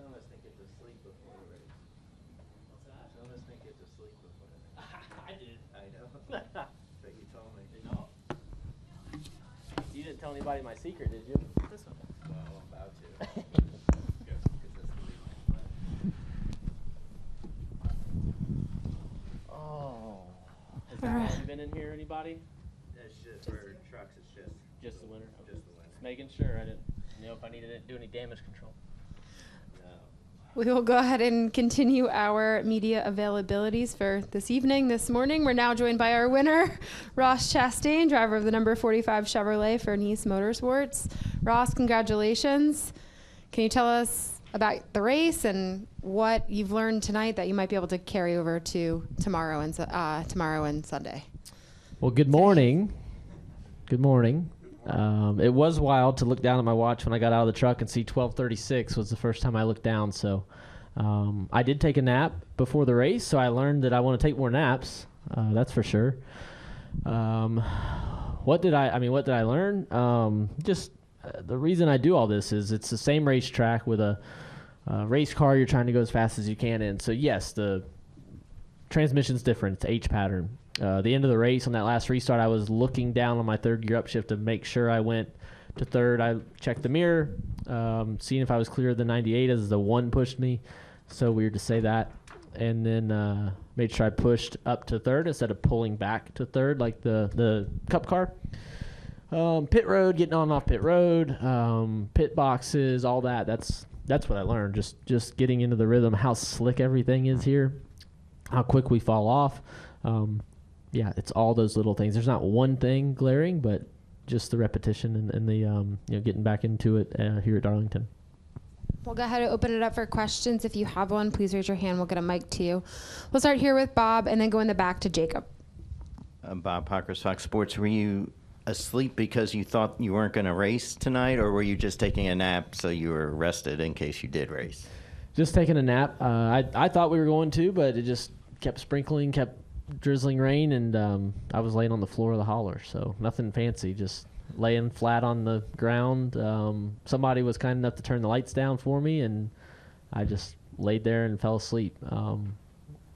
Some of us think get to sleep before the race. What's that? Some of us think get to sleep before the race. I did. I know. But you told me. You know? You didn't tell anybody my secret, did you? This one. Well, I'm about to. Because that's gonna be my plan. Oh. Has that already been in here, anybody? It's just for trucks. It's Just the winner? just the winner. Just making sure. I didn't know if I needed to do any damage control. No. We will go ahead and continue our media availabilities for this evening. This morning, we're now joined by our winner, Ross Chastain, driver of the number 45 Chevrolet for Nice Motorsports. Ross, congratulations. Can you tell us about the race and what you've learned tonight that you might be able to carry over to tomorrow and Sunday? Well, good morning. Good morning. It was wild to look down at my watch when I got out of the truck and see 12:36 was the first time I looked down. So I did take a nap before the race, so I learned that I want to take more naps. That's for sure. What did I learn? Just the reason I do all this is it's the same racetrack with a race car you're trying to go as fast as you can in. So yes, the transmission's different. It's H pattern. The end of the race on that last restart, I was looking down on my third gear upshift to make sure I went to third. I checked the mirror, seeing if I was clear of the 98 as the one pushed me. So weird to say that. And then made sure I pushed up to third instead of pulling back to third like the Cup car. Pit road, getting on and off pit road, pit boxes, all that. That's what I learned. Just getting into the rhythm, how slick everything is here, how quick we fall off. Yeah, it's all those little things. There's not one thing glaring, but just the repetition and the getting back into it here at Darlington. We'll go ahead and open it up for questions. If you have one, please raise your hand. We'll get a mic to you. We'll start here with Bob and then go in the back to Jacob. Bob Parkers, Fox Sports. Were you asleep because you thought you weren't going to race tonight, or were you just taking a nap so you were rested in case you did race? Just taking a nap. I thought we were going to, but it just kept sprinkling, kept drizzling rain, and I was laying on the floor of the hauler, so nothing fancy, just laying flat on the ground. Somebody was kind enough to turn the lights down for me, and I just laid there and fell asleep.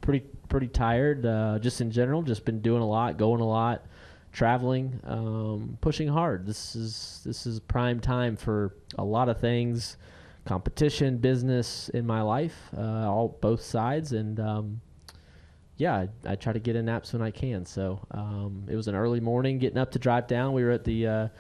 Pretty tired, just in general, just been doing a lot, going a lot, traveling, pushing hard. This is prime time for a lot of things, competition, business in my life, both sides, and yeah, I try to get in naps when I can. So it was an early morning getting up to drive down. We were at the out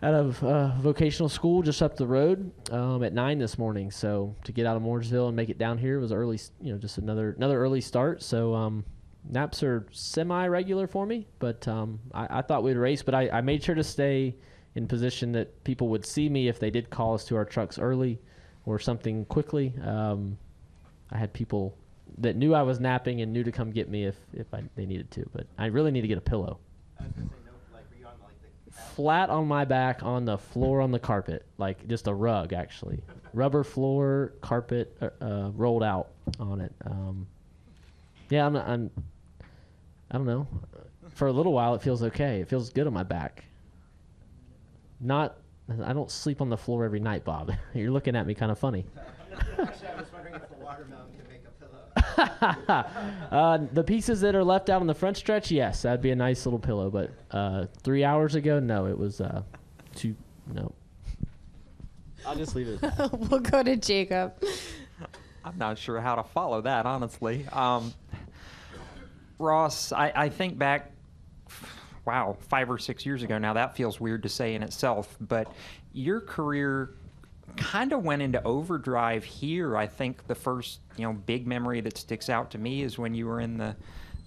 of vocational school just up the road at 9 this morning. So to get out of Mooresville and make it down here was early, just another early start. So naps are semi-regular for me, but I thought we'd race. But I made sure to stay in position that people would see me if they did call us to our trucks early or something quickly. I had people that knew I was napping and knew to come get me if they needed to. But I really need to get a pillow. I was gonna say no. Like, were you on the Flat on my back on the floor on the carpet, like just a rug actually, rubber floor, carpet rolled out on it. Yeah, I don't know. For a little while, it feels okay. It feels good on my back. I don't sleep on the floor every night, Bob. You're looking at me kind of funny. Actually, I was wondering if the watermelon could make a pillow. The pieces that are left out on the front stretch, yes, that'd be a nice little pillow. But 3 hours ago, no, it was no. I'll just leave it at that. We'll go to Jacob. I'm not sure how to follow that, honestly. Ross, I think back, 5 or 6 years ago now. That feels weird to say in itself, but your career kind of went into overdrive here. I think the first, big memory that sticks out to me is when you were in the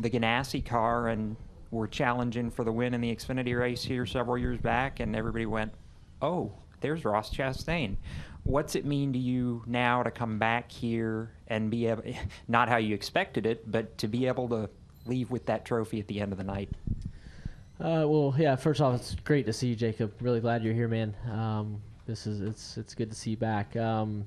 Ganassi car and were challenging for the win in the Xfinity race here several years back, and everybody went, "Oh, there's Ross Chastain." What's it mean to you now to come back here and be able, not how you expected it, but to be able to leave with that trophy at the end of the night? Well, yeah, first off, it's great to see you, Jacob. Really glad you're here, man. It's good to see you back. 5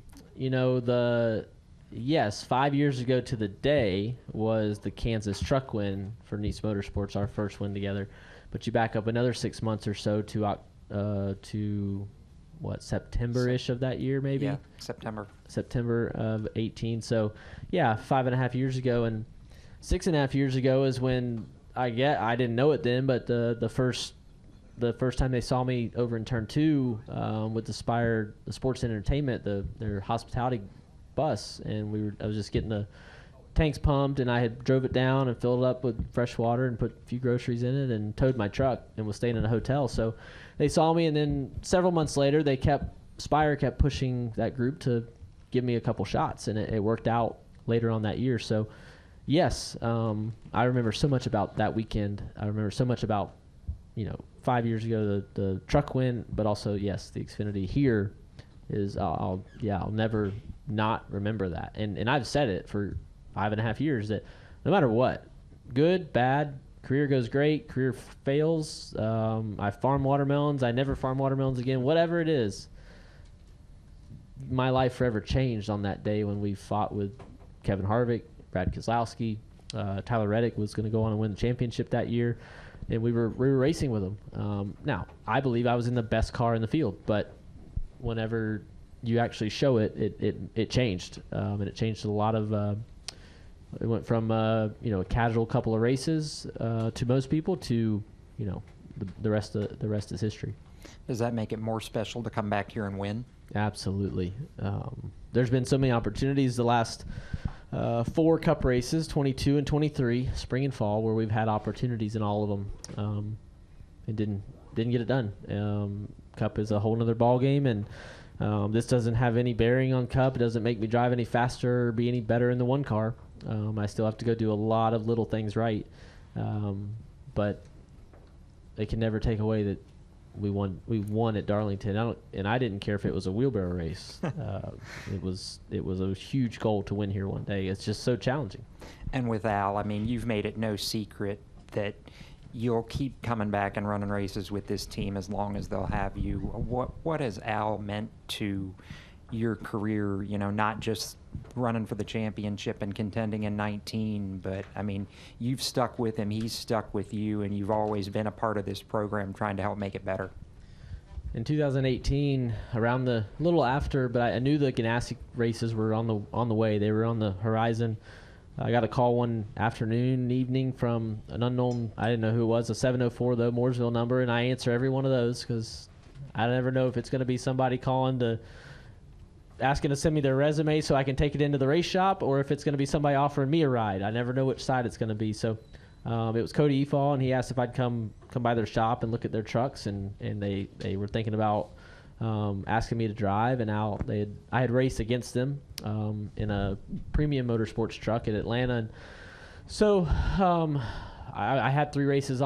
years ago to the day was the Kansas truck win for Nice Motorsports, our first win together. But you back up another 6 months or so to September-ish of that year, maybe. Yeah, September of 18. So, yeah, 5.5 years ago, and 6.5 years ago is when I didn't know it then, but the first time they saw me over in turn 2 with the Sports and Entertainment, their hospitality bus, and I was just getting the tanks pumped, and I had drove it down and filled it up with fresh water and put a few groceries in it and towed my truck and was staying in a hotel. So they saw me, and then several months later, Spire kept pushing that group to give me a couple shots, and it worked out later on that year. So yes, I remember so much about that weekend. I remember so much about, 5 years ago, the truck win, but also, yes, the Xfinity here is, I'll never not remember that. And I've said it for 5.5 years that no matter what, good, bad, career goes great, career fails, I farm watermelons, I never farm watermelons again, whatever it is, my life forever changed on that day when we fought with Kevin Harvick, Brad Keselowski, Tyler Reddick was going to go on and win the championship that year, and we were racing with him. Now, I believe I was in the best car in the field, but whenever you actually show it changed, and it changed a lot of. It went from a casual couple of races to most people to the rest is history. Does that make it more special to come back here and win? Absolutely. There's been so many opportunities the last 4 Cup races, 22 and 23, spring and fall, where we've had opportunities in all of them, and didn't get it done. Cup is a whole nother ball game, and this doesn't have any bearing on Cup. It doesn't make me drive any faster or be any better in the one car. I still have to go do a lot of little things right, but they can never take away that we won at Darlington. I didn't care if it was a wheelbarrow race. It was a huge goal to win here one day. It's just so challenging. And with Al, I mean, you've made it no secret that you'll keep coming back and running races with this team as long as they'll have you. What has Al meant to your career, not just running for the championship and contending in 19, but I mean, you've stuck with him, he's stuck with you, and you've always been a part of this program trying to help make it better. In 2018, around the little after, but I knew the Ganassi races were on the way. They were on the horizon. I got a call one evening from an unknown, I didn't know who it was, a 704 though, Mooresville number, and I answer every one of those because I never know if it's going to be somebody calling to asking to send me their resume so I can take it into the race shop, or if it's going to be somebody offering me a ride. I never know which side it's going to be. So it was Cody Efall, and he asked if I'd come by their shop and look at their trucks, and they were thinking about asking me to drive. And I had raced against them in a premium motorsports truck at Atlanta. And so I had 3 races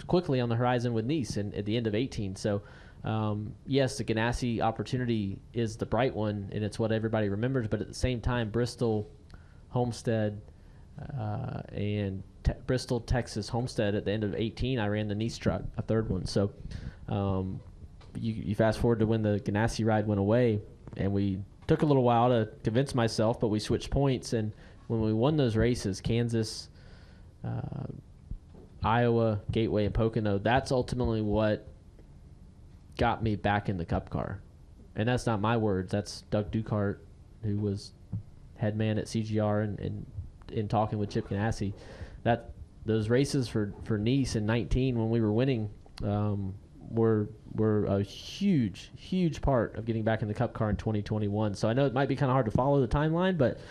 quickly on the horizon with Nice and at the end of 18. So yes, the Ganassi opportunity is the bright one, and it's what everybody remembers. But at the same time, Bristol, Homestead, and Bristol, Texas, Homestead at the end of 18, I ran the Nice truck, a third one. So you fast forward to when the Ganassi ride went away, and we took a little while to convince myself, but we switched points. And when we won those races, Kansas, Iowa, Gateway, and Pocono, that's ultimately what got me back in the Cup car. And that's not my words. That's Doug Ducart, who was head man at CGR and in talking with Chip Ganassi. That those races for Nice in 19 when we were winning were a huge part of getting back in the Cup car in 2021. So I know it might be kind of hard to follow the timeline, but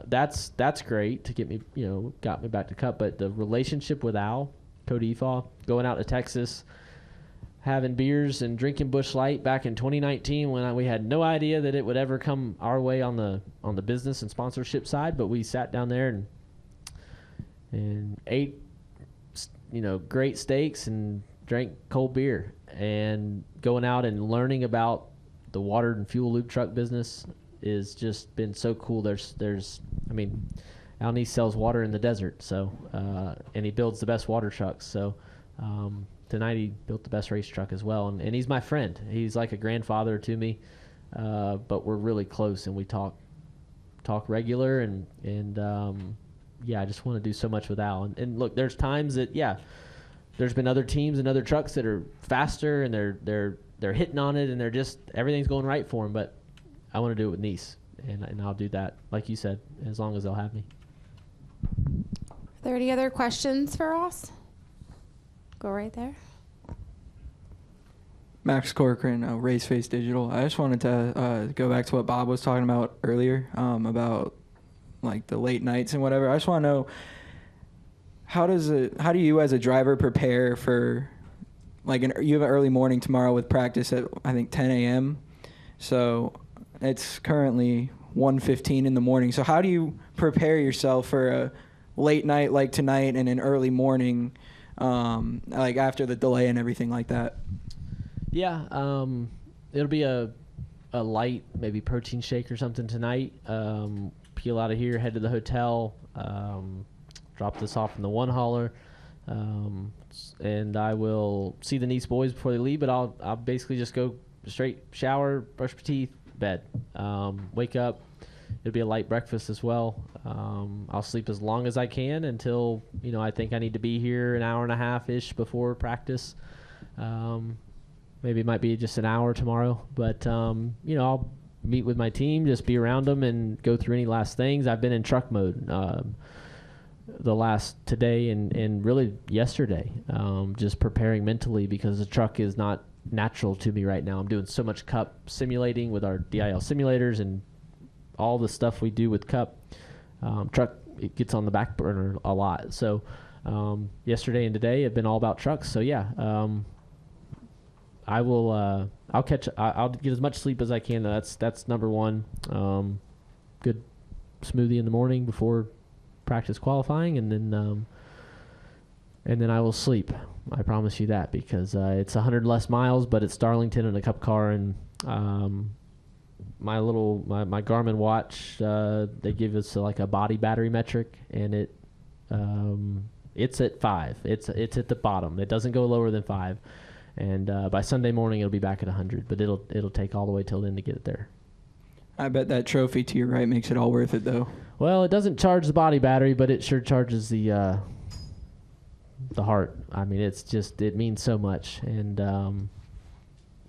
that's great to get me, got me back to Cup. But the relationship with Al, Cody Efall, going out to Texas, having beers and drinking Busch Light back in 2019 when we had no idea that it would ever come our way on the business and sponsorship side, but we sat down there and ate great steaks and drank cold beer, and going out and learning about the water and fuel lube truck business is just been so cool. Al Nice sells water in the desert, so and he builds the best water trucks, so tonight he built the best race truck as well, and he's my friend. He's like a grandfather to me, but we're really close, and we talk regular, and I just want to do so much with Al. And look, there's times that there's been other teams and other trucks that are faster, and they're they're hitting on it and they're just everything's going right for them. But I want to do it with Nice, and I'll do that, like you said, as long as they'll have me. Are there any other questions for Ross? Go right there. Max Corcoran, Race Face Digital. I just wanted to go back to what Bob was talking about earlier, about like the late nights and whatever. I just want to know, how do you as a driver prepare for, like, you have an early morning tomorrow with practice at, I think, 10 a.m. So it's currently 1:15 in the morning. So how do you prepare yourself for a late night like tonight and an early morning, like after the delay and everything like that? Yeah, it'll be a light, maybe protein shake or something tonight. Peel out of here, head to the hotel, drop this off in the one hauler, and I will see the Nice boys before they leave. But I'll basically just go straight shower, brush my teeth, bed, wake up. It'll be a light breakfast as well. I'll sleep as long as I can until I think I need to be here an hour and a half ish before practice. Maybe it might be just an hour tomorrow, but I'll meet with my team, just be around them and go through any last things. I've been in truck mode the last today and really yesterday, just preparing mentally because the truck is not natural to me right now. I'm doing so much Cup simulating with our DIL simulators and all the stuff we do with Cup. Truck, it gets on the back burner a lot. So yesterday and today have been all about trucks. So yeah, I will. I'll get as much sleep as I can. That's number one. Good smoothie in the morning before practice qualifying, and then I will sleep. I promise you that, because it's 100 less miles, but it's Darlington in a Cup car, and my Garmin watch, they give us like a body battery metric, and it's at 5. It's at the bottom. It doesn't go lower than 5. And by Sunday morning, it'll be back at 100, but it'll take all the way till then to get it there. I bet that trophy to your right makes it all worth it, though. Well, it doesn't charge the body battery, but it sure charges the heart. I mean, it means so much. And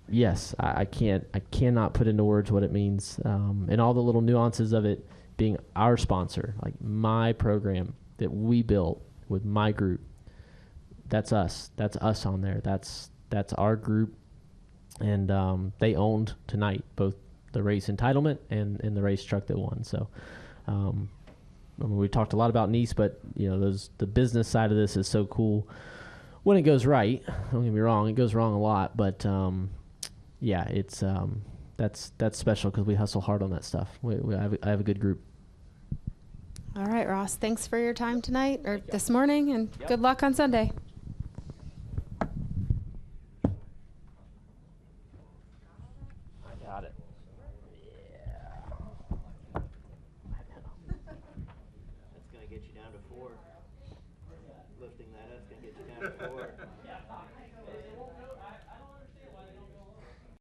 yes, I cannot put into words what it means, and all the little nuances of it being our sponsor, like my program that we built with my group. That's us. That's us on there. That's our group, and they owned tonight both the race entitlement and the race truck that won. So we talked a lot about Nice, but the business side of this is so cool when it goes right. Don't get me wrong, it goes wrong a lot, but yeah, it's that's special because we hustle hard on that stuff. I have a good group. All right, Ross, thanks for your time tonight or this morning, and good luck on Sunday. Got it. Yeah. That's going to get you down to 4. Lifting that up's going to get you down to 4.